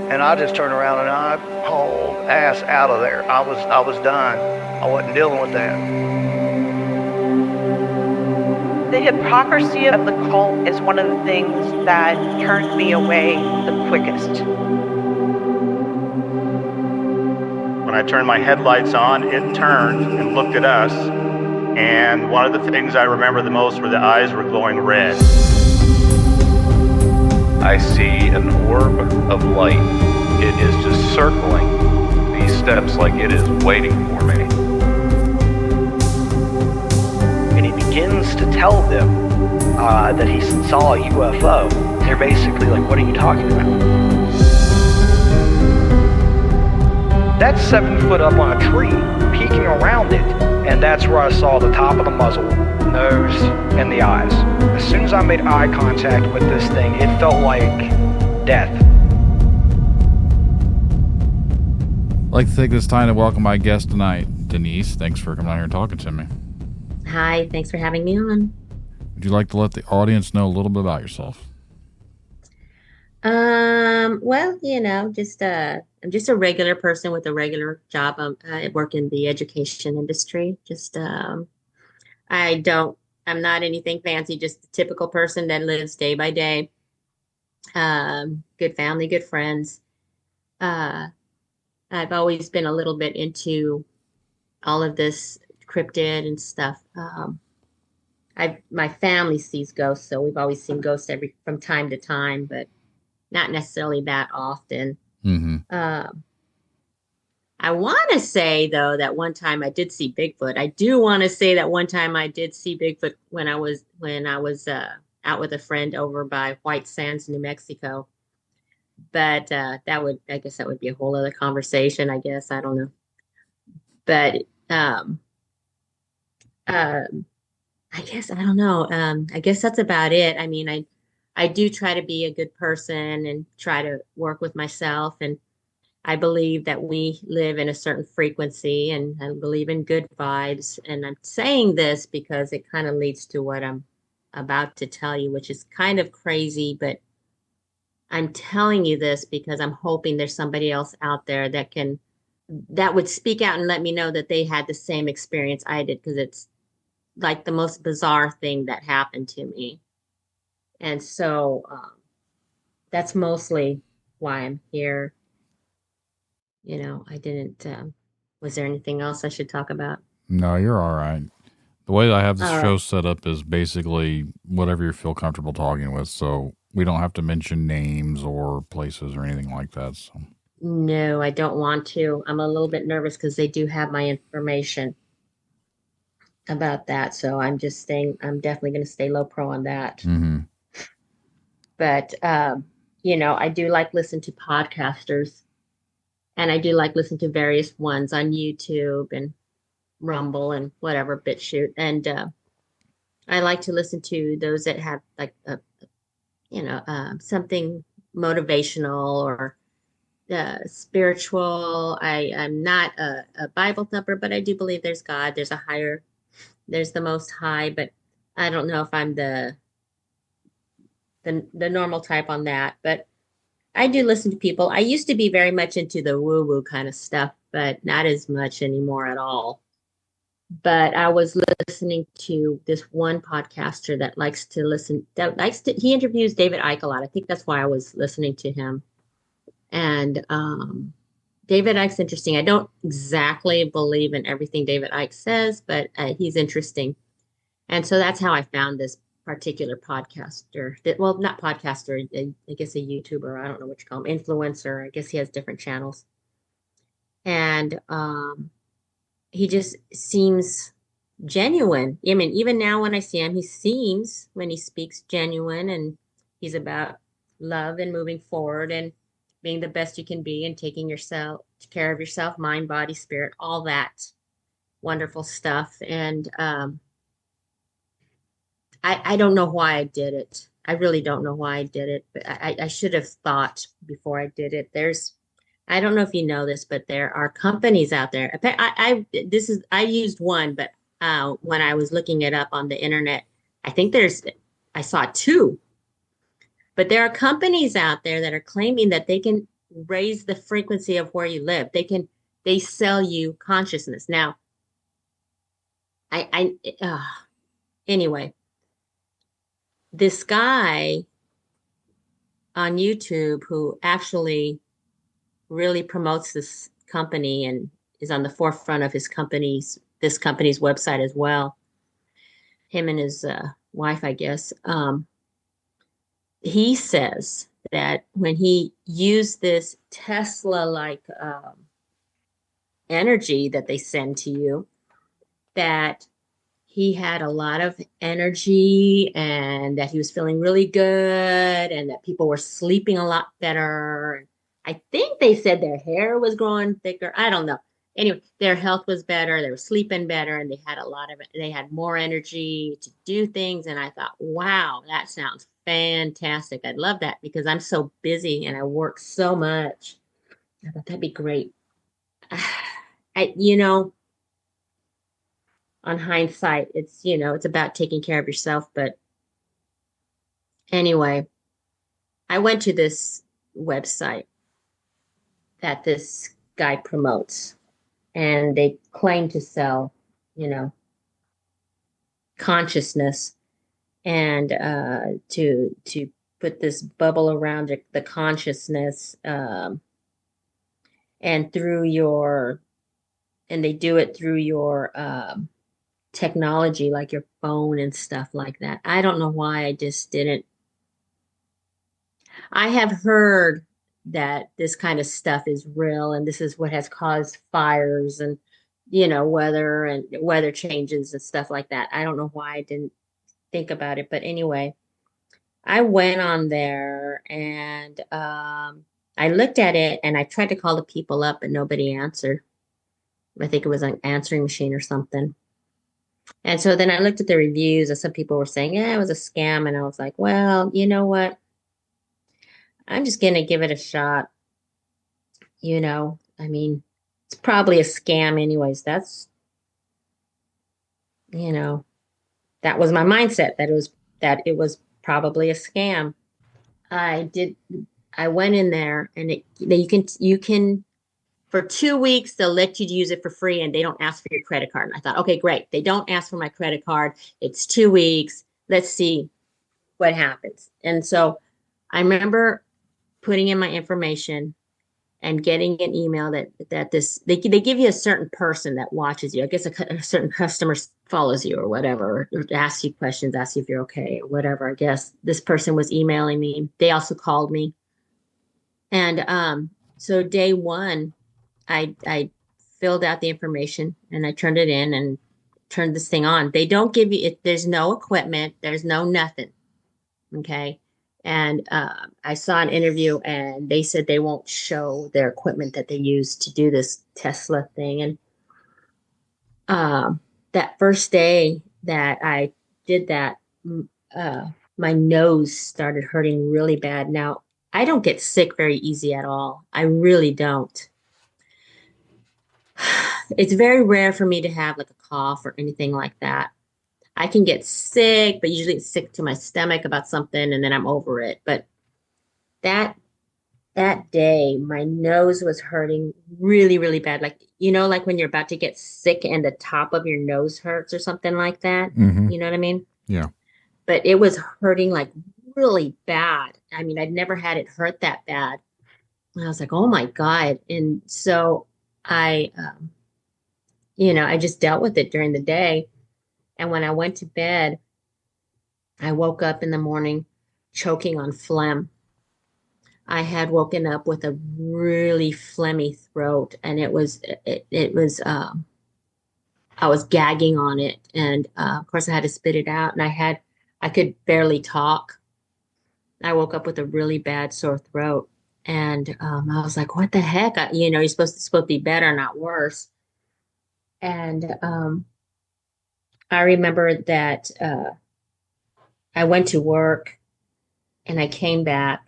And I just turned around and I hauled ass out of there. I was done. I wasn't dealing with that. The hypocrisy of the cult is one of the things that turned me away the quickest. When I turned my headlights on, it turned and looked at us. And one of the things I remember the most were the eyes were glowing red. I see an orb of light. It is just circling these steps like it is waiting for me. And he begins to tell them that he saw a UFO. They're basically like, what are you talking about? That's 7 foot up on a tree, peeking around it, and that's where I saw the top of the muzzle, nose, and the eyes. As soon as I made eye contact with this thing, it felt like death. I'd like to take this time to welcome my guest tonight, Denise. Thanks for coming out here and talking to me. Hi, thanks for having me on. Would you like to let the audience know a little bit about yourself? Well, I'm just a regular person with a regular job. I work in the education industry. I'm not anything fancy, just a typical person that lives day by day. Good family, good friends. I've always been a little bit into all of this cryptid and stuff. My family sees ghosts, so we've always seen ghosts from time to time, but not necessarily that often. Mm-hmm. I want to say though that one time I did see Bigfoot. I do want to say that one time I did see Bigfoot when I was out with a friend over by White Sands, New Mexico. But I guess that would be a whole other conversation. I guess I don't know. But I guess I don't know. I guess that's about it. I mean, I do try to be a good person and try to work with myself. And I believe that we live in a certain frequency and I believe in good vibes. And I'm saying this because it kind of leads to what I'm about to tell you, which is kind of crazy, but I'm telling you this because I'm hoping there's somebody else out there that would speak out and let me know that they had the same experience I did, because it's like the most bizarre thing that happened to me. And so that's mostly why I'm here. I didn't, was there anything else I should talk about? No, you're all right. The way I have this show set up is basically whatever you feel comfortable talking with. So we don't have to mention names or places or anything like that. So. No, I don't want to. I'm a little bit nervous because they do have my information about that. So I'm definitely going to stay low pro on that. Mm-hmm. But, I do like listen to podcasters, and I do like listen to various ones on YouTube and Rumble and whatever, BitChute. And I like to listen to those that have like, something motivational or spiritual. I'm not a Bible thumper, but I do believe there's God. There's the Most High, but I don't know if I'm the normal type on that. But I do listen to people. I used to be very much into the woo-woo kind of stuff, but not as much anymore at all. But I was listening to this one podcaster he interviews David Icke a lot. I think that's why I was listening to him. And David Icke's interesting. I don't exactly believe in everything David Icke says, but he's interesting. And so that's how I found this particular podcaster. Not podcaster, I guess a YouTuber. I don't know what you call him. Influencer. I guess he has different channels. And he just seems genuine. I mean, even now when I see him, he seems, when he speaks, genuine, and he's about love and moving forward and being the best you can be and taking care of yourself, mind, body, spirit, all that wonderful stuff. And I don't know why I did it. I really don't know why I did it, but I should have thought before I did it. I don't know if you know this, but there are companies out there. I used one, but when I was looking it up on the internet, I saw two. But there are companies out there that are claiming that they can raise the frequency of where you live. They sell you consciousness. Now, anyway, this guy on YouTube who actually really promotes this company and is on the forefront of this company's website as well. Him and his wife, I guess. He says that when he used this Tesla-like energy that they send to you, that he had a lot of energy and that he was feeling really good and that people were sleeping a lot better. I think they said their hair was growing thicker. I don't know. Anyway, their health was better. They were sleeping better and they had more energy to do things. And I thought, wow, that sounds fantastic. I'd love that because I'm so busy and I work so much. I thought that'd be great. On hindsight, it's about taking care of yourself. But anyway, I went to this website that this guy promotes, and they claim to sell, consciousness and to put this bubble around the consciousness, and they do it through your technology, like your phone and stuff like that. I don't know why I just didn't. I have heard that this kind of stuff is real and this is what has caused fires and weather changes and stuff like that. I don't know why I didn't think about it, but anyway, I went on there and I looked at it and I tried to call the people up, but nobody answered. I think it was an answering machine or something. And so then I looked at the reviews and some people were saying, yeah, it was a scam. And I was like, well, you know what? I'm just going to give it a shot. I mean, it's probably a scam anyways. That was my mindset, that it was probably a scam. I went in there and you can for 2 weeks, they'll let you use it for free and they don't ask for your credit card. And I thought, okay, great. They don't ask for my credit card. It's 2 weeks. Let's see what happens. And so I remember putting in my information and getting an email that they give you a certain person that watches you. I guess a certain customer follows you or whatever, or asks you questions, asks you if you're okay or whatever. I guess this person was emailing me. They also called me. And so day one, I filled out the information and I turned it in and turned this thing on. They don't give you it. There's no equipment. There's no nothing. Okay. And I saw an interview and they said they won't show their equipment that they use to do this Tesla thing. And that first day that I did that, my nose started hurting really bad. Now, I don't get sick very easy at all. I really don't. It's very rare for me to have like a cough or anything like that. I can get sick, but usually it's sick to my stomach about something and then I'm over it. But that day, my nose was hurting really, really bad. Like, like when you're about to get sick and the top of your nose hurts or something like that. Mm-hmm. You know what I mean? Yeah. But it was hurting like really bad. I mean, I'd never had it hurt that bad. And I was like, oh my God. And so I just dealt with it during the day. And when I went to bed, I woke up in the morning choking on phlegm. I had woken up with a really phlegmy throat and it was I was gagging on it. And of course I had to spit it out and I could barely talk. I woke up with a really bad sore throat. And I was like, what the heck? You're supposed to be better, not worse. And I remember that I went to work and I came back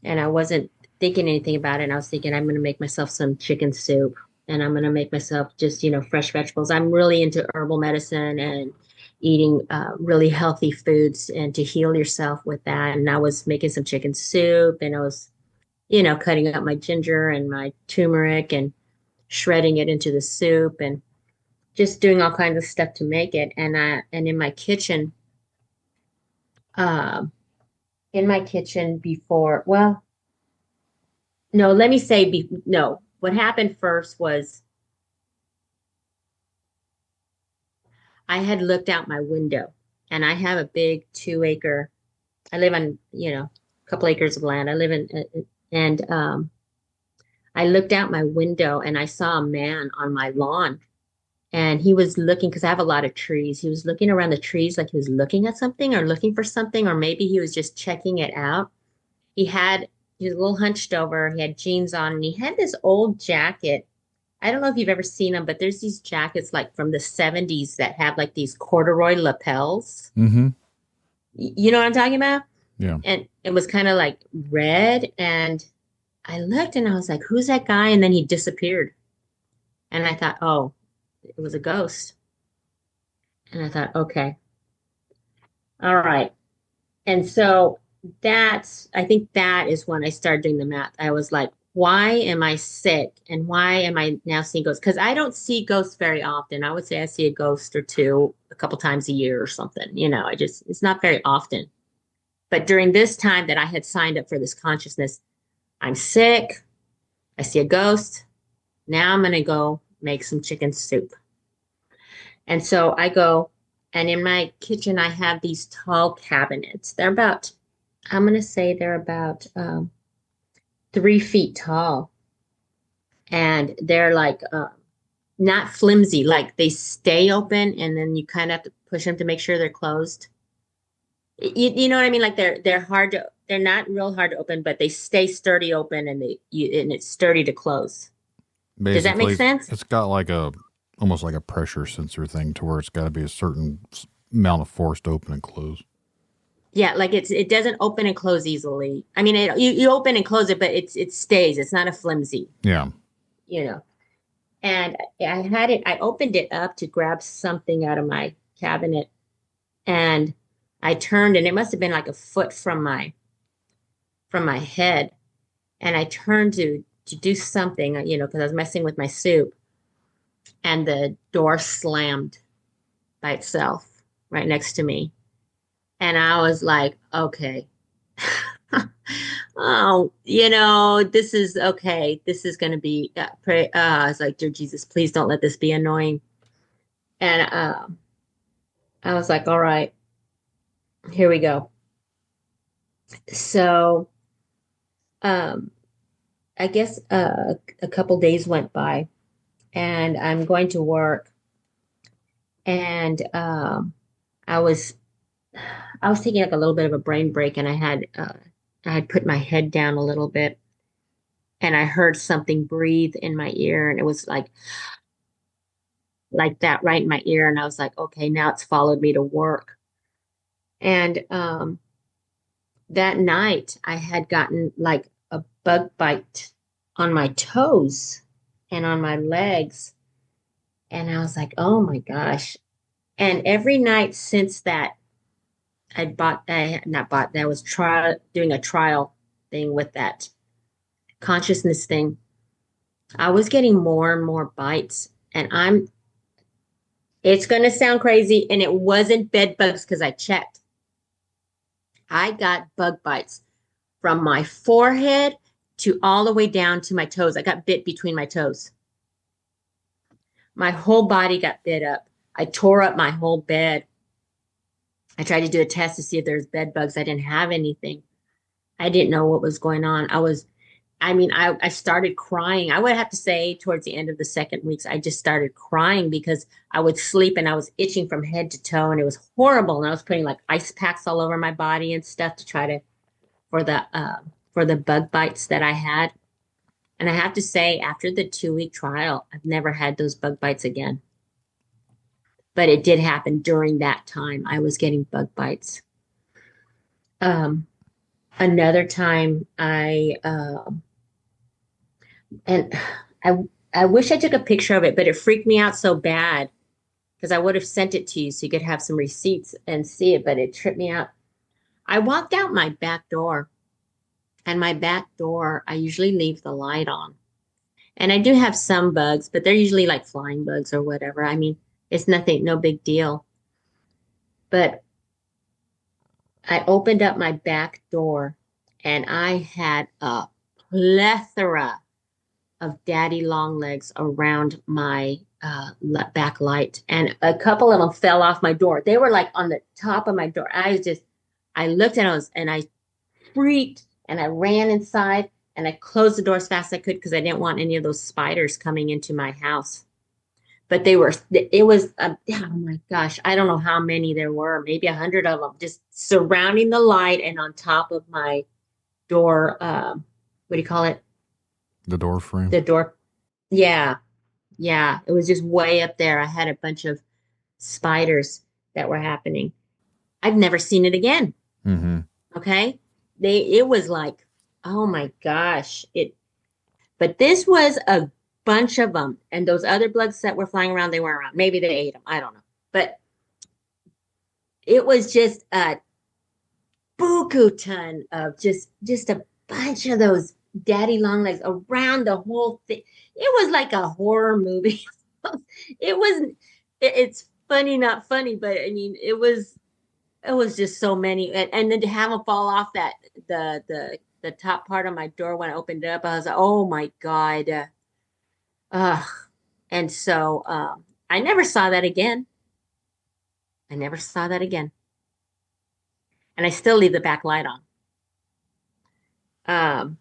and I wasn't thinking anything about it. And I was thinking, I'm going to make myself some chicken soup and I'm going to make myself just, fresh vegetables. I'm really into herbal medicine and eating really healthy foods and to heal yourself with that. And I was making some chicken soup and I was cutting up my ginger and my turmeric and shredding it into the soup and just doing all kinds of stuff to make it. And um, in my kitchen before, well, no, let me say, no, what happened first was I had looked out my window and I have a big 2 acre, I live on, a couple acres of land. I live and I looked out my window and I saw a man on my lawn and he was looking, because I have a lot of trees. He was looking around the trees like he was looking at something or looking for something, or maybe he was just checking it out. He was a little hunched over, he had jeans on, and he had this old jacket. I don't know if you've ever seen them, but there's these jackets like from the 70s that have like these corduroy lapels. Mm-hmm. You know what I'm talking about? Yeah. And it was kind of like red. And I looked and I was like, who's that guy? And then he disappeared. And I thought, oh, it was a ghost. And I thought, okay, all right. And so I think that is when I started doing the math. I was like, why am I sick? And why am I now seeing ghosts? Because I don't see ghosts very often. I would say I see a ghost or two a couple times a year or something. It's not very often. But during this time that I had signed up for this consciousness, I'm sick. I see a ghost. Now I'm going to go make some chicken soup. And so I go, and in my kitchen, I have these tall cabinets. I'm going to say they're about 3 feet tall. And they're like, not flimsy, like they stay open and then you kind of have to push them to make sure they're closed. You know what I mean? Like they're not real hard to open, but they stay sturdy open and and it's sturdy to close. Basically, does that make sense? It's got like almost like a pressure sensor thing to where it's got to be a certain amount of force to open and close. Yeah, like it doesn't open and close easily. I mean, you open and close it, but it stays. It's not a flimsy. Yeah. And I opened it up to grab something out of my cabinet, and I turned, and it must have been like a foot from my head, and I turned to do something, because I was messing with my soup, and the door slammed by itself right next to me. And I was like, okay, oh, this is okay. This is going to be, pray. I was like, dear Jesus, please don't let this be annoying. And I was like, all right, here we go. So I guess a couple days went by and I'm going to work. And I was taking like a little bit of a brain break, and I had put my head down a little bit, and I heard something breathe in my ear, and it was like that right in my ear, and I was like, okay, now it's followed me to work. And that night I had gotten like a bug bite on my toes and on my legs, and I was like, oh my gosh. And every night since that, I was doing a trial thing with that consciousness thing. I was getting more and more bites, and it's going to sound crazy, and it wasn't bed bugs because I checked. I got bug bites from my forehead to all the way down to my toes. I got bit between my toes. My whole body got bit up. I tore up my whole bed. I tried to do a test to see if there's bed bugs. I didn't have anything. I didn't know what was going on. I started crying. I would have to say towards the end of the second weeks, I just started crying because I would sleep and I was itching from head to toe, and it was horrible. And I was putting like ice packs all over my body and stuff to try for the bug bites that I had. And I have to say, after the 2-week trial, I've never had those bug bites again. But it did happen during that time. I was getting bug bites. Another time I wish I took a picture of it, but it freaked me out so bad because I would have sent it to you so you could have some receipts and see it, but it tripped me out. I walked out my back door And my back door, I usually leave the light on. And I do have some bugs, but they're usually like flying bugs or whatever. I mean, it's nothing, no big deal. But I opened up my back door and I had a plethora of daddy long legs around my back light. And a couple of them fell off my door. They were like on the top of my door. I looked at it and I freaked and I ran inside and I closed the door as fast as I could because I didn't want any of those spiders coming into my house. But it was, oh my gosh, I don't know how many there were, maybe 100 of them just surrounding the light and on top of my door. What do you call it? The door frame. The door. Yeah. Yeah. It was just way up there. I had a bunch of spiders that were happening. I've never seen it again. Mm-hmm. Okay. It was like, oh my gosh. But this was a bunch of them. And those other bugs that were flying around, they weren't around. Maybe they ate them. I don't know. But it was just a buku ton of just a bunch of those daddy long legs around the whole thing. It was like a horror movie. It's funny, not funny, but I mean, it was just so many. And then to have them fall off the top part of my door when I opened it up, I was like, oh my God. And so I never saw that again. And I still leave the back light on.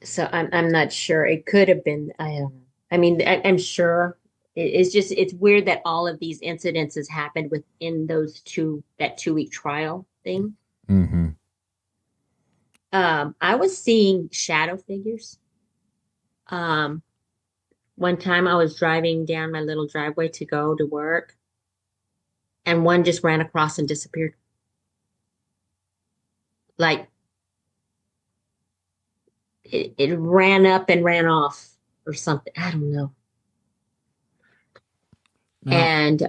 So I'm not sure. It could have been, I don't know. I mean, I'm sure it's weird that all of these incidences happened within that 2-week trial thing. Mm-hmm. I was seeing shadow figures. One time I was driving down my little driveway to go to work, and one just ran across and disappeared. Like it ran up and ran off or something. I don't know. No. And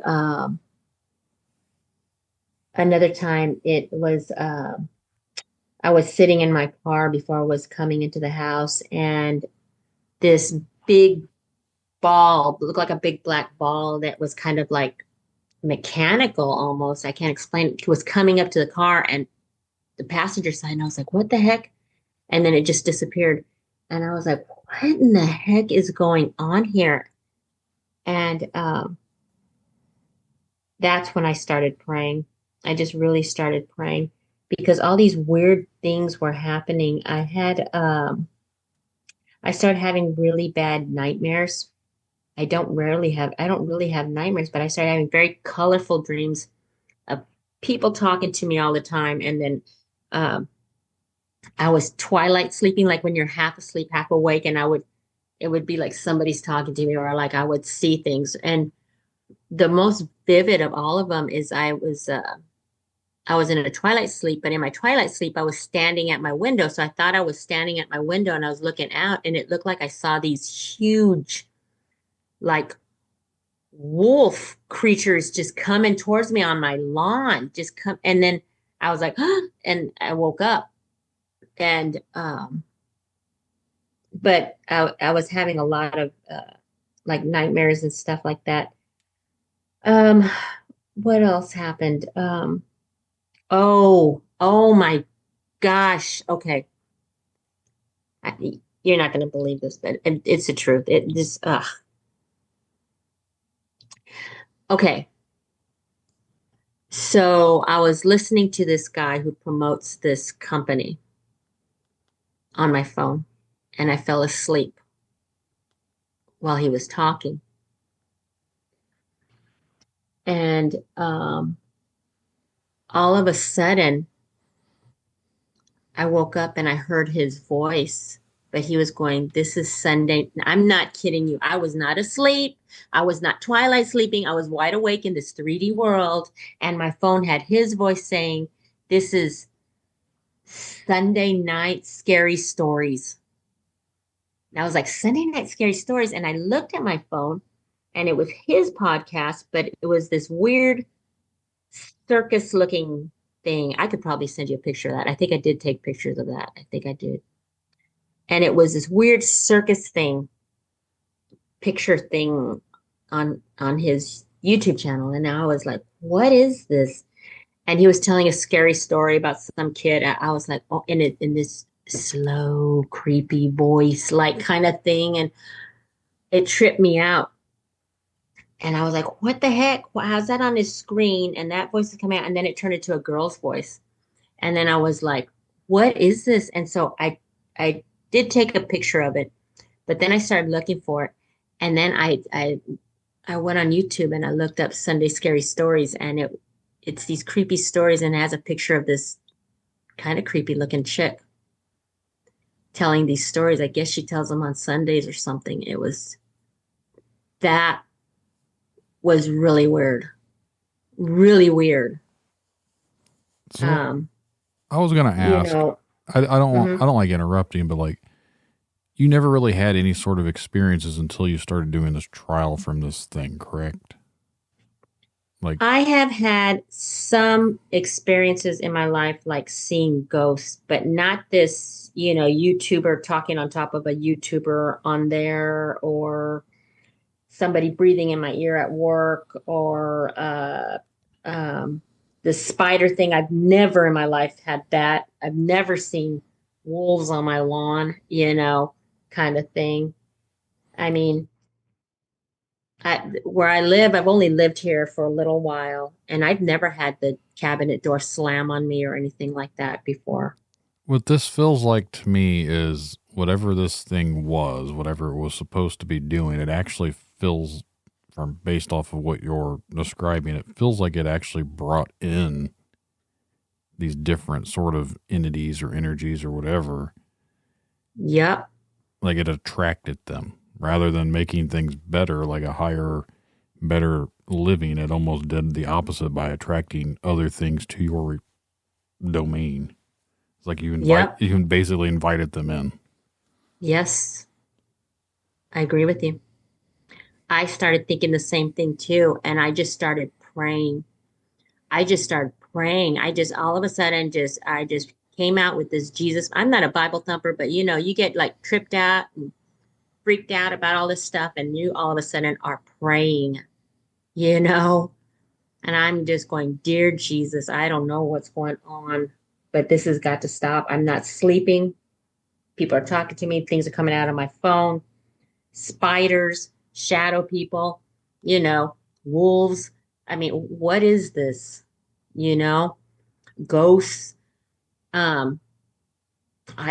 another time it was I was sitting in my car before I was coming into the house, and this big ball, looked like a big black ball that was kind of like mechanical almost. I can't explain it. It was coming up to the car and the passenger side, and I was like, what the heck? And then it just disappeared. And I was like, what in the heck is going on here? And that's when I started praying. I just really started praying because all these weird things were happening. I started having really bad nightmares. I don't really have nightmares, but I started having very colorful dreams of people talking to me all the time. And then I was twilight sleeping, like when you're half asleep, half awake, and it would be like somebody's talking to me, or like I would see things. And the most vivid of all of them is I was in a twilight sleep, but in my twilight sleep, I was standing at my window. So I thought I was standing at my window and I was looking out, and it looked like I saw these huge, like wolf creatures just coming towards me on my lawn, and then I was like, and I woke up, and but I was having a lot of like nightmares and stuff like that. What else happened? Oh my gosh. Okay. You're not going to believe this, but it's the truth. Okay. So I was listening to this guy who promotes this company on my phone, and I fell asleep while he was talking. And all of a sudden, I woke up and I heard his voice, but he was going, "This is Sunday." I'm not kidding you. I was not asleep. I was not twilight sleeping. I was wide awake in this 3D world, and my phone had his voice saying, "This is Sunday night scary stories." And I was like, "Sunday night scary stories?" And I looked at my phone, and it was his podcast, but it was this weird circus looking thing. I could probably send you a picture of that. I think I did take pictures of that. I think I did. And it was this weird circus thing, picture thing on his YouTube channel. And I was like, what is this? And he was telling a scary story about some kid. I was like, oh, in this slow, creepy voice, like kind of thing. And it tripped me out. And I was like, what the heck? How's that on his screen? And that voice is coming out. And then it turned into a girl's voice. And then I was like, what is this? And so I did take a picture of it, but then I started looking for it. And then I went on YouTube and I looked up Sunday Scary Stories, and it's these creepy stories, and it has a picture of this kind of creepy looking chick telling these stories. I guess she tells them on Sundays or something. That was really weird. Really weird. So, I was gonna ask. I don't like interrupting, but like, you never really had any sort of experiences until you started doing this trial from this thing, correct? Like, I have had some experiences in my life, like seeing ghosts, but not this, YouTuber talking on top of a YouTuber on there, or somebody breathing in my ear at work, or the spider thing. I've never in my life had that. I've never seen wolves on my lawn, kind of thing. I mean, where I live, I've only lived here for a little while, and I've never had the cabinet door slam on me or anything like that before. what this feels like to me is whatever this thing was, whatever it was supposed to be doing, it actually feels, from based off of what you're describing, it feels like it actually brought in these different sort of entities or energies or whatever. Yep. Like it attracted them rather than making things better, like a higher, better living. It almost did the opposite by attracting other things to your domain. It's like you basically invited them in. Yes. I agree with you. I started thinking the same thing too. And I just started praying. I just all of a sudden I just came out with this Jesus. I'm not a Bible thumper, but you get like tripped out and freaked out about all this stuff, and you all of a sudden are praying, and I'm just going, dear Jesus, I don't know what's going on, but this has got to stop. I'm not sleeping. People are talking to me. Things are coming out of my phone. Spiders, shadow people, wolves. I mean, what is this? Ghosts. I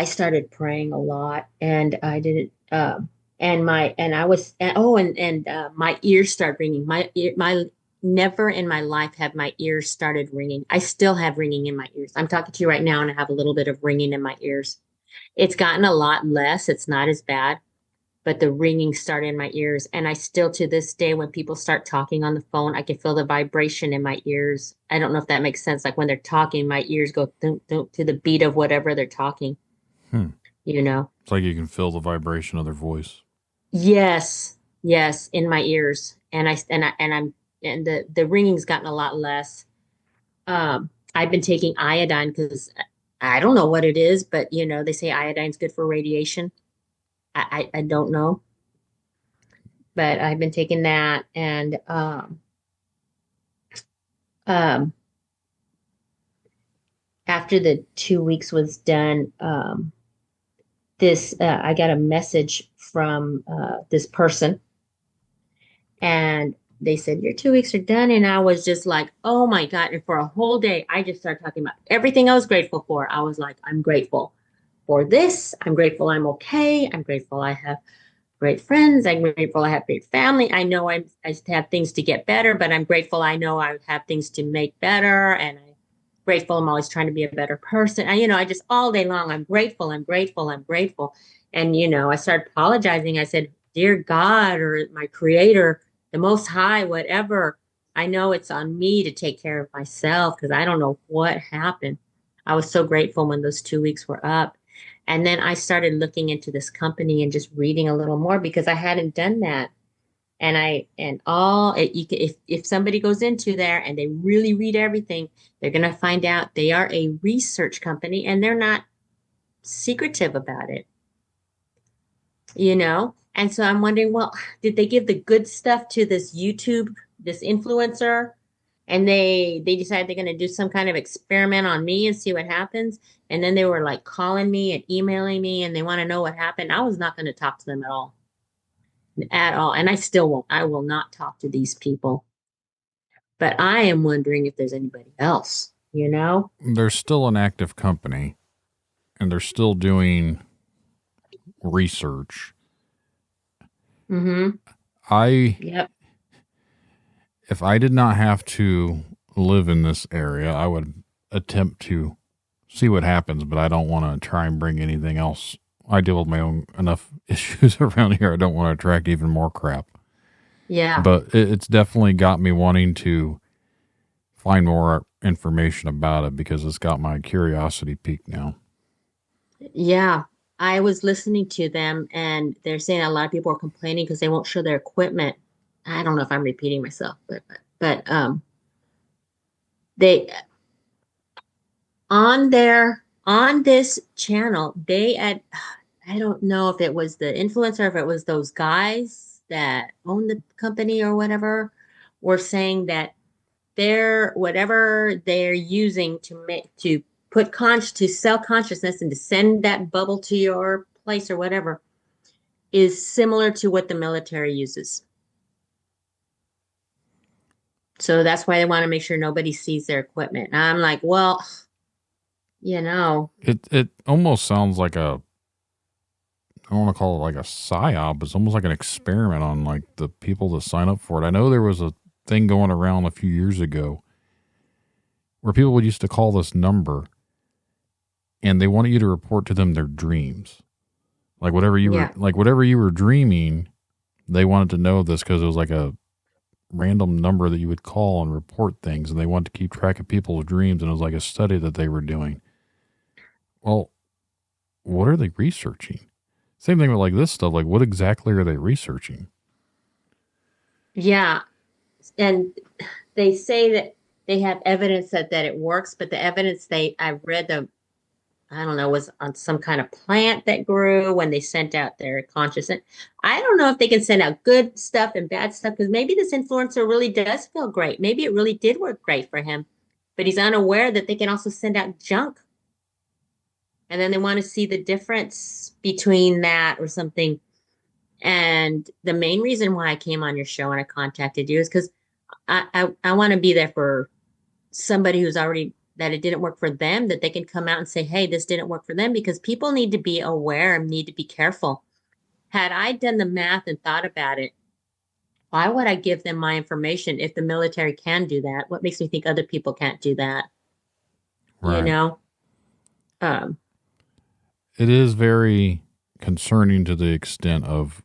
started praying a lot, and I didn't, my ears started ringing. My never in my life have my ears started ringing. I still have ringing in my ears. I'm talking to you right now, and I have a little bit of ringing in my ears. It's gotten a lot less. It's not as bad, but the ringing started in my ears. And I still, to this day, when people start talking on the phone, I can feel the vibration in my ears. I don't know if that makes sense. Like when they're talking, my ears go thunk, thunk, to the beat of whatever they're talking. It's like you can feel the vibration of their voice. Yes, in my ears. And the ringing's gotten a lot less. I've been taking iodine because I don't know what it is, but they say iodine's good for radiation. I don't know, but I've been taking that, and after the 2 weeks was done, I got a message from this person, and they said, your 2 weeks are done. And I was just like, oh my God. And for a whole day, I just started talking about everything I was grateful for. I was like, I'm grateful for this. I'm grateful I'm okay. I'm grateful I have great friends. I'm grateful I have great family. I know I have things to get better, but I'm grateful I know I have things to make better. And I'm grateful I'm always trying to be a better person. I just all day long, I'm grateful, I'm grateful, I'm grateful. And, I started apologizing. I said, dear God, or my creator, the Most High, whatever, I know it's on me to take care of myself because I don't know what happened. I was so grateful when those 2 weeks were up. And then I started looking into this company and just reading a little more because I hadn't done that. If somebody goes into there and they really read everything, they're going to find out they are a research company and they're not secretive about it, you know? And so I'm wondering, well, did they give the good stuff to this influencer, and they decided they're going to do some kind of experiment on me and see what happens? And then they were like calling me and emailing me and they want to know what happened. I was not going to talk to them at all. At all. And I still won't. I will not talk to these people. But I am wondering if there's anybody else, you know? There's still an active company and they're still doing research. Mm-hmm. Yep. If I did not have to live in this area, I would attempt to see what happens, but I don't want to try and bring anything else. I deal with my own enough issues around here. I don't want to attract even more crap. Yeah. But it's definitely got me wanting to find more information about it because it's got my curiosity peaked now. Yeah. I was listening to them and they're saying a lot of people are complaining because they won't show their equipment. I don't know if I'm repeating myself, but they on this channel, I don't know if it was the influencer, or if it was those guys that own the company or whatever, were saying that whatever they're using to sell consciousness and to send that bubble to your place or whatever is similar to what the military uses. So that's why they want to make sure nobody sees their equipment. And I'm like, well, you know. It almost sounds like I don't want to call it like a psyop, but it's almost like an experiment on like the people that sign up for it. I know there was a thing going around a few years ago where people would used to call this number and they wanted you to report to them their dreams. Like whatever you were dreaming, they wanted to know this because it was like a random number that you would call and report things, and they wanted to keep track of people's dreams, and it was like a study that they were doing. Well, what are they researching? Same thing with like this stuff. Like, what exactly are they researching? Yeah. And they say that they have evidence that it works, but the evidence I read was on some kind of plant that grew when they sent out their consciousness. I don't know if they can send out good stuff and bad stuff, because maybe this influencer really does feel great. Maybe it really did work great for him, but he's unaware that they can also send out junk. And then they want to see the difference between that or something. And the main reason why I came on your show and I contacted you is because I want to be there for somebody who's already, that it didn't work for them, that they can come out and say, hey, this didn't work for them, because people need to be aware and need to be careful. Had I done the math and thought about it, why would I give them my information if the military can do that? What makes me think other people can't do that? Right. You know? It is very concerning to the extent of,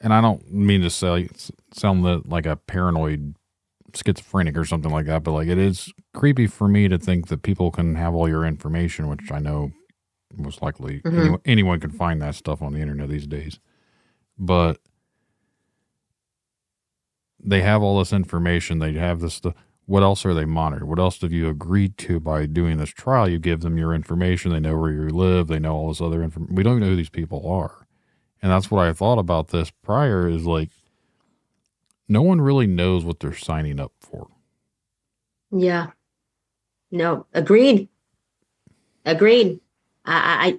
and I don't mean to sound like a paranoid schizophrenic or something like that, but like it is creepy for me to think that people can have all your information, which I know most likely anyone can find that stuff on the internet these days. But they have all this information. They have this stuff. What else are they monitoring? What else have you agreed to by doing this trial? You give them your information. They know where you live. They know all this other information. We don't even know who these people are. And that's what I thought about this prior, is like, no one really knows what they're signing up for. Yeah. No, agreed. I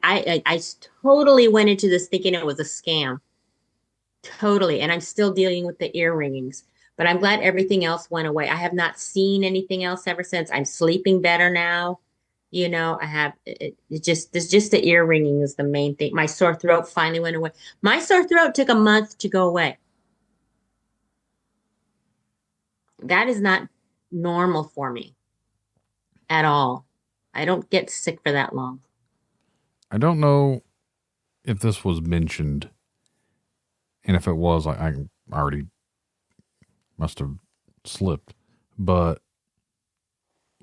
totally went into this thinking it was a scam. Totally. And I'm still dealing with the ear ringings, but I'm glad everything else went away. I have not seen anything else ever since. I'm sleeping better now. You know, I have just the ear ringing is the main thing. My sore throat finally went away. My sore throat took a month to go away. That is not normal for me at all. I don't get sick for that long. I don't know if this was mentioned, and if it was, I already must have slipped, but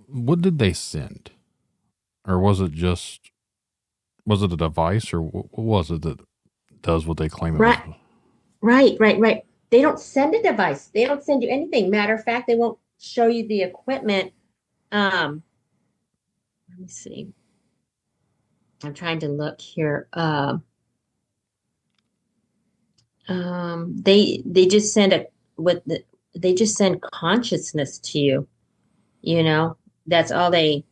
what did they send? Or was it a device, or what was it that does what they claim it was? Right. They don't send a device. They don't send you anything. Matter of fact, they won't show you the equipment. Let me see. I'm trying to look here. They just send they just send consciousness to you. You know, that's all they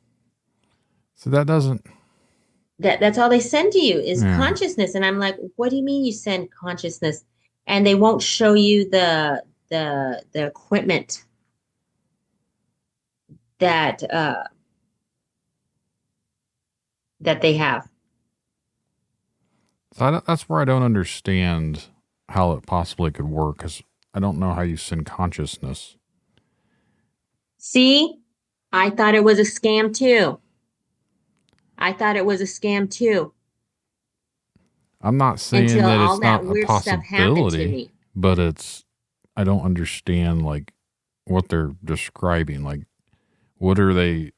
So that doesn't. that's all they send to you is Yeah. consciousness. And I'm like, what do you mean you send consciousness? And they won't show you the equipment that that they have. So that's where I don't understand how it possibly could work, because I don't know how you send consciousness. See, I thought it was a scam too. I'm not saying Until that all it's that not a weird stuff happened to possibility, me. but I don't understand like what they're describing. Like, what are they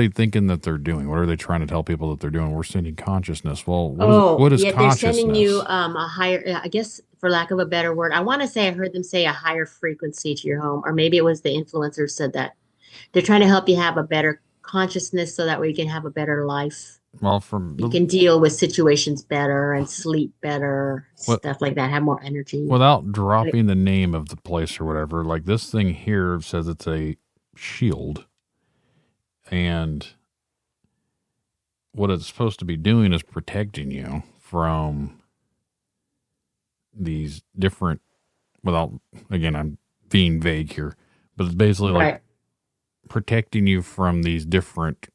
thinking that they're doing? What are they trying to tell people that they're doing? We're sending consciousness. Well, what is Yeah, consciousness? they're sending you a higher, I guess, for lack of a better word. I want to say I heard them say a higher frequency to your home, or maybe it was the influencer said that. They're trying to help you have a better consciousness so that way you can have a better life. Well, You can deal with situations better and sleep better, stuff like that, have more energy. without dropping the name of the place or whatever, like this thing here says it's a shield, and what it's supposed to be doing is protecting you from these different, again, I'm being vague here, but it's basically like protecting you from these different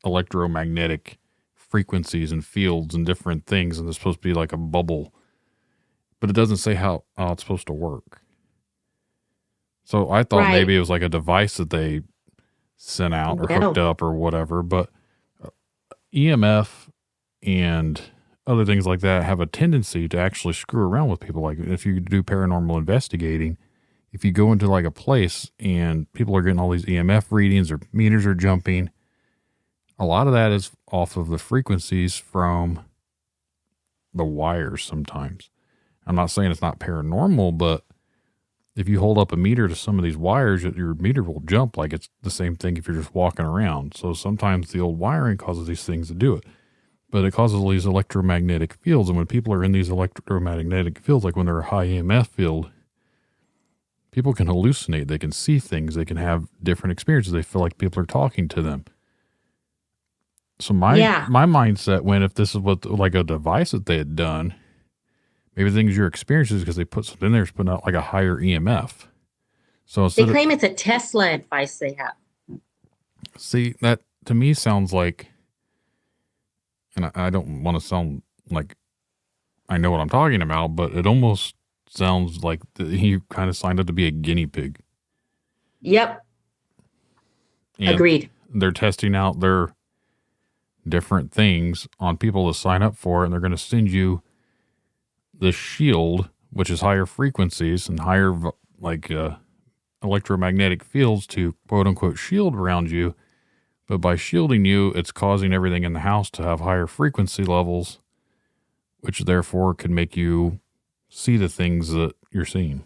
electromagnetic frequencies and fields and different things, and it's supposed to be like a bubble, but it doesn't say how it's supposed to work. So I thought maybe it was like a device that they sent out or hooked up or whatever, but EMF and other things like that have a tendency to actually screw around with people. Like if you do paranormal investigating, if you go into like a place and people are getting all these EMF readings or meters are jumping, a lot of that is off of the frequencies from the wires sometimes. I'm not saying it's not paranormal, but if you hold up a meter to some of these wires, your meter will jump like it's the same thing if you're just walking around. So sometimes the old wiring causes these things to do it. But it causes these electromagnetic fields. And when people are in these electromagnetic fields, like when they're a high EMF field, people can hallucinate. They can see things. They can have different experiences. They feel like people are talking to them. So my mindset went, if this is what like a device that they had done, maybe things your experiences because they put something in there is putting out like a higher EMF. So they claim it's a Tesla device they have. See, that to me sounds like, and I don't want to sound like I know what I'm talking about, but it almost sounds like he kind of signed up to be a guinea pig. Yep. And agreed. They're testing out their different things on people to sign up for it, and they're going to send you the shield, which is higher frequencies and higher electromagnetic fields to quote unquote shield around you. But by shielding you, it's causing everything in the house to have higher frequency levels, which therefore can make you see the things that you're seeing.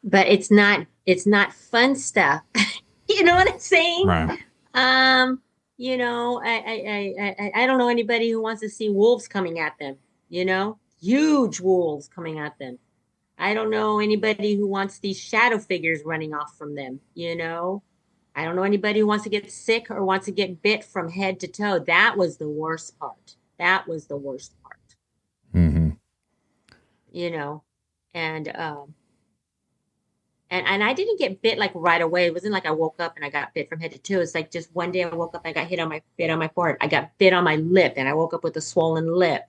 But it's not fun stuff. You know what I'm saying? Right. You know, I don't know anybody who wants to see wolves coming at them, you know, huge wolves coming at them. I don't know anybody who wants these shadow figures running off from them, you know. I don't know anybody who wants to get sick or wants to get bit from head to toe. That was the worst part. Mm-hmm. You know, and I didn't get bit like right away. It wasn't like I woke up and I got bit from head to toe. It's like just one day I woke up, I got bit on my forehead. I got bit on my lip, and I woke up with a swollen lip.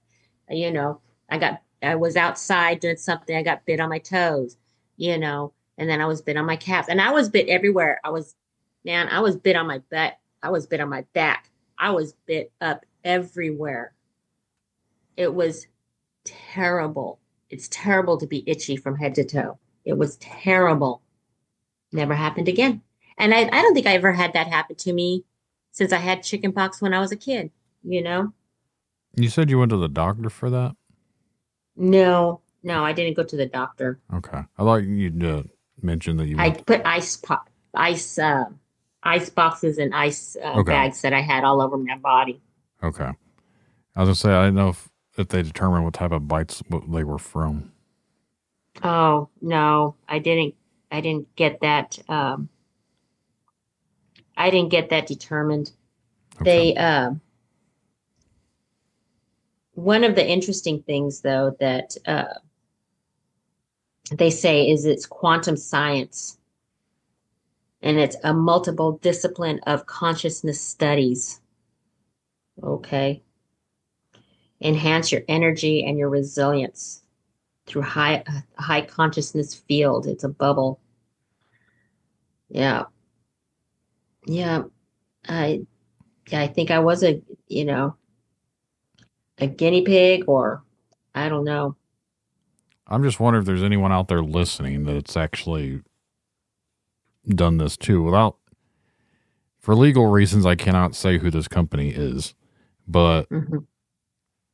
You know, I was outside doing something. I got bit on my toes, you know, and then I was bit on my calves, and I was bit everywhere. I was bit on my butt. I was bit on my back. I was bit up everywhere. It was terrible. It's terrible to be itchy from head to toe. It was terrible. Never happened again. And I don't think I ever had that happen to me since I had chickenpox when I was a kid, you know? You said you went to the doctor for that? No, I didn't go to the doctor. Okay. I thought you'd mention that you I went. put ice boxes and ice Okay. bags that I had all over my body. Okay. I was going to say, I didn't know if they determined what type of bites what they were from. Oh, no, I didn't get that. I didn't get that determined. Okay. They, one of the interesting things though that they say is it's quantum science, and it's a multiple discipline of consciousness studies. Okay. Enhance your energy and your resilience through high consciousness field. It's a bubble. Yeah. Yeah. I I think I was a guinea pig, or I don't know. I'm just wondering if there's anyone out there listening that's actually done this too. For legal reasons, I cannot say who this company is, but Hmm.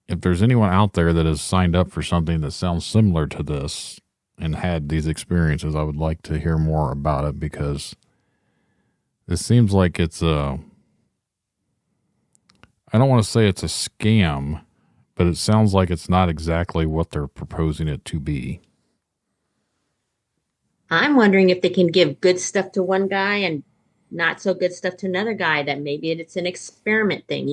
if there's anyone out there that has signed up for something that sounds similar to this and had these experiences, I would like to hear more about it, because it seems like it's I don't want to say it's a scam, but it sounds like it's not exactly what they're proposing it to be. I'm wondering if they can give good stuff to one guy and not so good stuff to another guy, that maybe it's an experiment thing,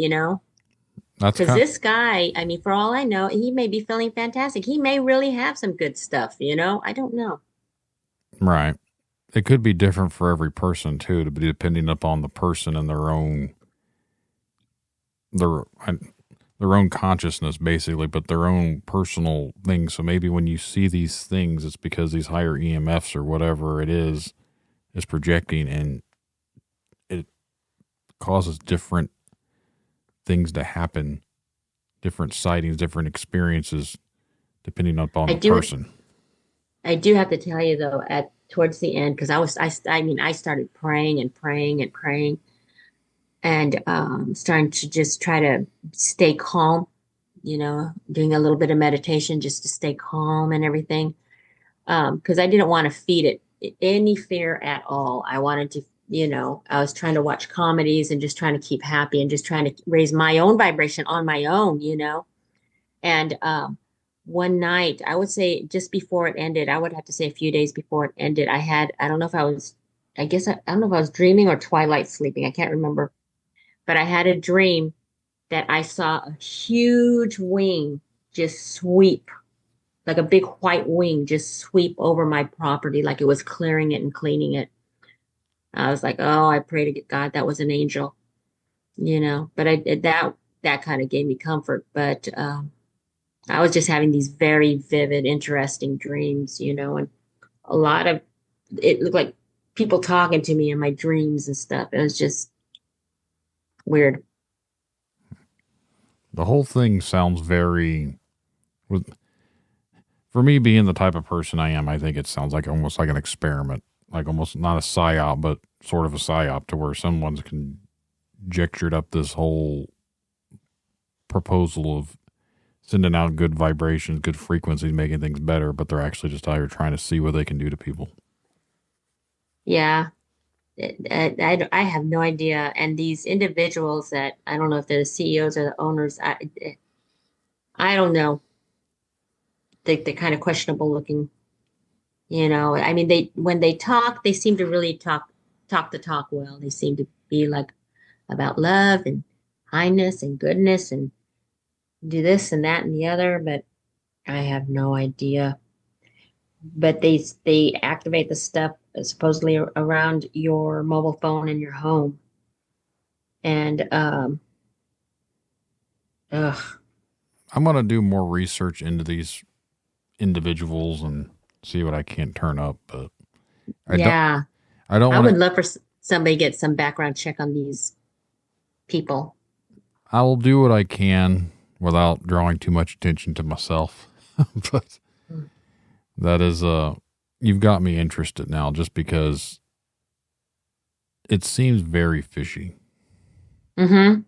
That's Because kind this guy, I mean, for all I know, he may be feeling fantastic. He may really have some good stuff, I don't know. right. It could be different for every person too, to be depending upon the person and their own consciousness, basically, but their own personal things. So maybe when you see these things, it's because these higher EMFs or whatever it is projecting, and it causes different things to happen, different sightings, different experiences, depending upon the person. I do have to tell you though, towards the end, because I started praying and praying and praying, and starting to just try to stay calm, doing a little bit of meditation just to stay calm and everything. Because I didn't want to feed it any fear at all. I wanted to, I was trying to watch comedies and just trying to keep happy and just trying to raise my own vibration on my own, And one night, I would say just before it ended, I would have to say a few days before it ended, I don't know if I was, I guess, I don't know if I was dreaming or twilight sleeping. I can't remember. But I had a dream that I saw a huge wing just sweep, like a big white wing just sweep over my property, like it was clearing it and cleaning it. I was like, oh, I pray to God that was an angel, but that kind of gave me comfort. But I was just having these very vivid, interesting dreams, and a lot of it looked like people talking to me in my dreams and stuff. It was just weird. The whole thing sounds for me, being the type of person I am, I think it sounds like almost like an experiment, like almost not a psyop, but sort of a psyop, to where someone's conjectured up this whole proposal of sending out good vibrations, good frequencies, making things better, but they're actually just out here trying to see what they can do to people. Yeah. I have no idea. And these individuals that, I don't know if they're the CEOs or the owners, I don't know. They're kind of questionable looking, I mean, when they talk, they seem to really talk the talk well. They seem to be like about love and kindness and goodness and do this and that and the other, but I have no idea. But they activate the stuff supposedly around your mobile phone in your home. And I'm going to do more research into these individuals and see what I can't turn up, but I would love for somebody to get some background check on these people. I will do what I can without drawing too much attention to myself. But that is, you've got me interested now, just because it seems very fishy. Mm-hmm.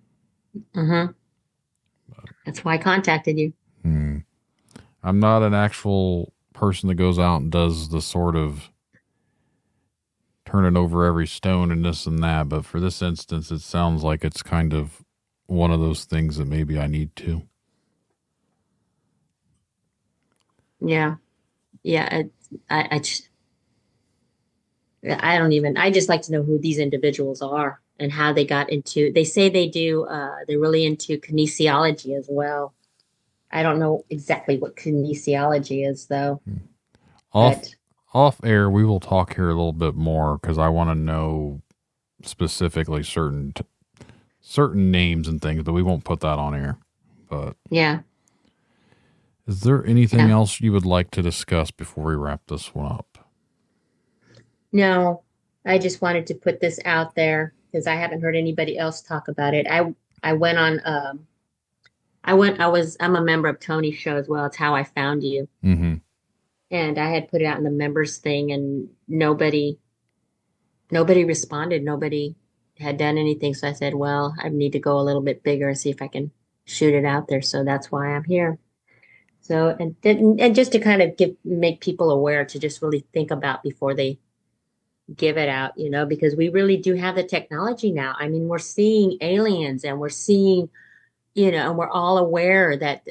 Mm-hmm. That's why I contacted you. I'm not an actual person that goes out and does the sort of turning over every stone and this and that, but for this instance, it sounds like it's kind of one of those things that maybe I need to. Yeah. Yeah. I just like to know who these individuals are and how they got into, they say they're really into kinesiology as well. I don't know exactly what kinesiology is though. Off air, we will talk here a little bit more because I want to know specifically certain names and things, but we won't put that on air. But yeah. Is there anything else you would like to discuss before we wrap this one up? No, I just wanted to put this out there because I haven't heard anybody else talk about it. I went on, I'm a member of Tony's show as well. It's How I Found You. Mm-hmm. And I had put it out in the members thing and nobody responded. Nobody had done anything. So I said, well, I need to go a little bit bigger and see if I can shoot it out there. So that's why I'm here. So, and just to kind of make people aware to just really think about before they give it out, because we really do have the technology now. I mean, we're seeing aliens and we're seeing, and we're all aware that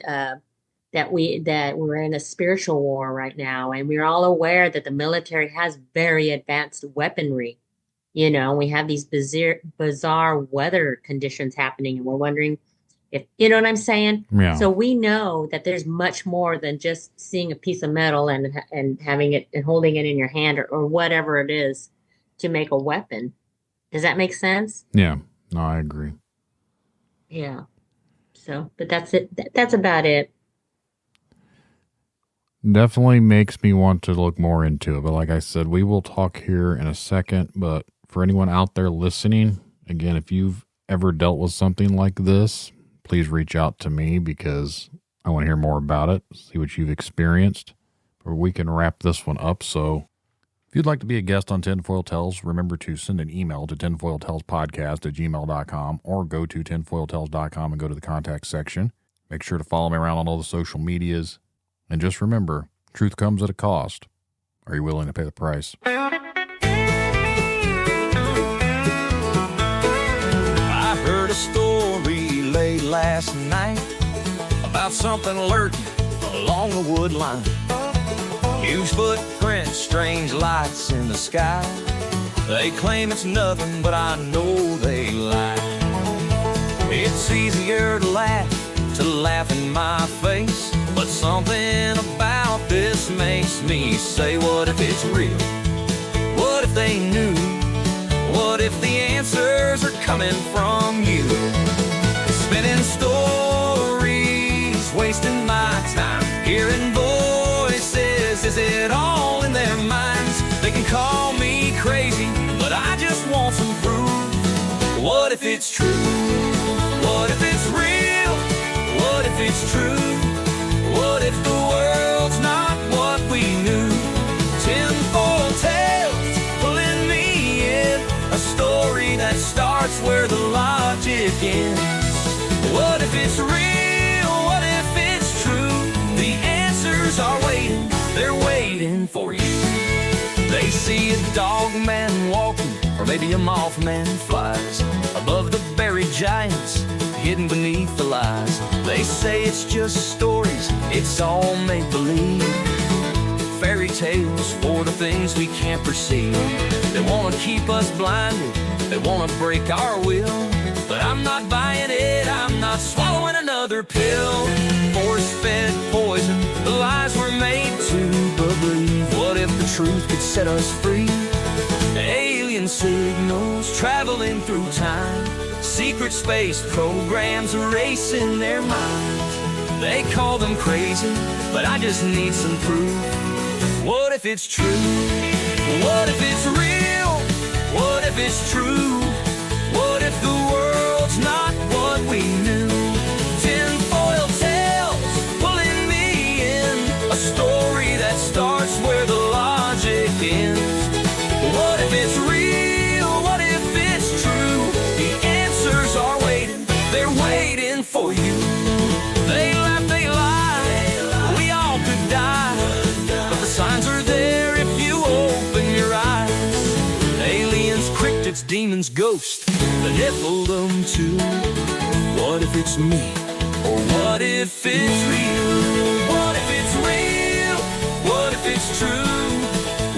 we're in a spiritual war right now. And we're all aware that the military has very advanced weaponry, we have these bizarre weather conditions happening and we're wondering if, you know what I'm saying? Yeah. So we know that there's much more than just seeing a piece of metal and having it and holding it in your hand or whatever it is to make a weapon. Does that make sense? Yeah. No, I agree. Yeah. So, but that's it. That's about it. Definitely makes me want to look more into it. But like I said, we will talk here in a second. But for anyone out there listening, again, if you've ever dealt with something like this, please reach out to me because I want to hear more about it, see what you've experienced, or we can wrap this one up. So if you'd like to be a guest on Tinfoil Tales, remember to send an email to tinfoiltalespodcast@gmail.com or go to tinfoiltales.com and go to the contact section. Make sure to follow me around on all the social medias. And just remember, truth comes at a cost. Are you willing to pay the price? I heard a story late last night about something lurking along the wood line. Huge footprints, strange lights in the sky. They claim it's nothing, but I know they lie. It's easier to laugh in my face, but something about this makes me say, what if it's real? What if they knew? What if the answers are coming from you? Spinning stories, wasting my time, hearing voices, is it all in their minds? They can call me crazy, but I just want some proof. What if it's true? What if it's real? What if it's true? What if the world's not what we knew? Tinfoil tales pulling me in, a story that starts where the logic ends. What if it's real? What if it's true? The answers are waiting, they're waiting for you. They see a dog man walking, or maybe a mothman flies above the buried giants, hidden beneath the lies. They say it's just stories, it's all make-believe. Fairy tales for the things we can't perceive. They want to keep us blinded, they want to break our will. But I'm not buying it, I'm not swallowing another pill. Force-fed poison, the lies we're made to believe. What if the truth could set us free? Alien signals traveling through time, secret space programs erasing their minds. They call them crazy, but I just need some proof. What if it's true? What if it's real? What if it's true? What if the world's not what we knew? Tinfoil tales pulling me in, a story that starts where the logic ends. What if it's real? What if it's true? The answers are waiting, they're waiting for you. human's ghost, the Nephilim too. What if it's me? Or what if it's real? What if it's real? What if it's true?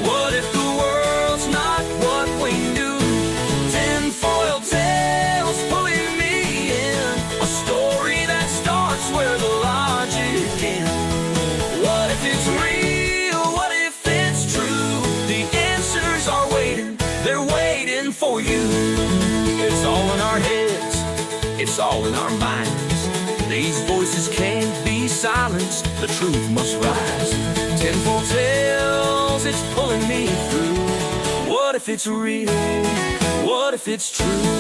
What if the world's not what we knew? Tinfoil tales pulling me in, a story that starts where the logic ends. What if it's real? What if it's true? The answers are waiting, they're waiting for you. It's all in our heads, it's all in our minds. These voices can't be silenced, the truth must rise. Tinfoil tales, it's pulling me through. What if it's real? What if it's true?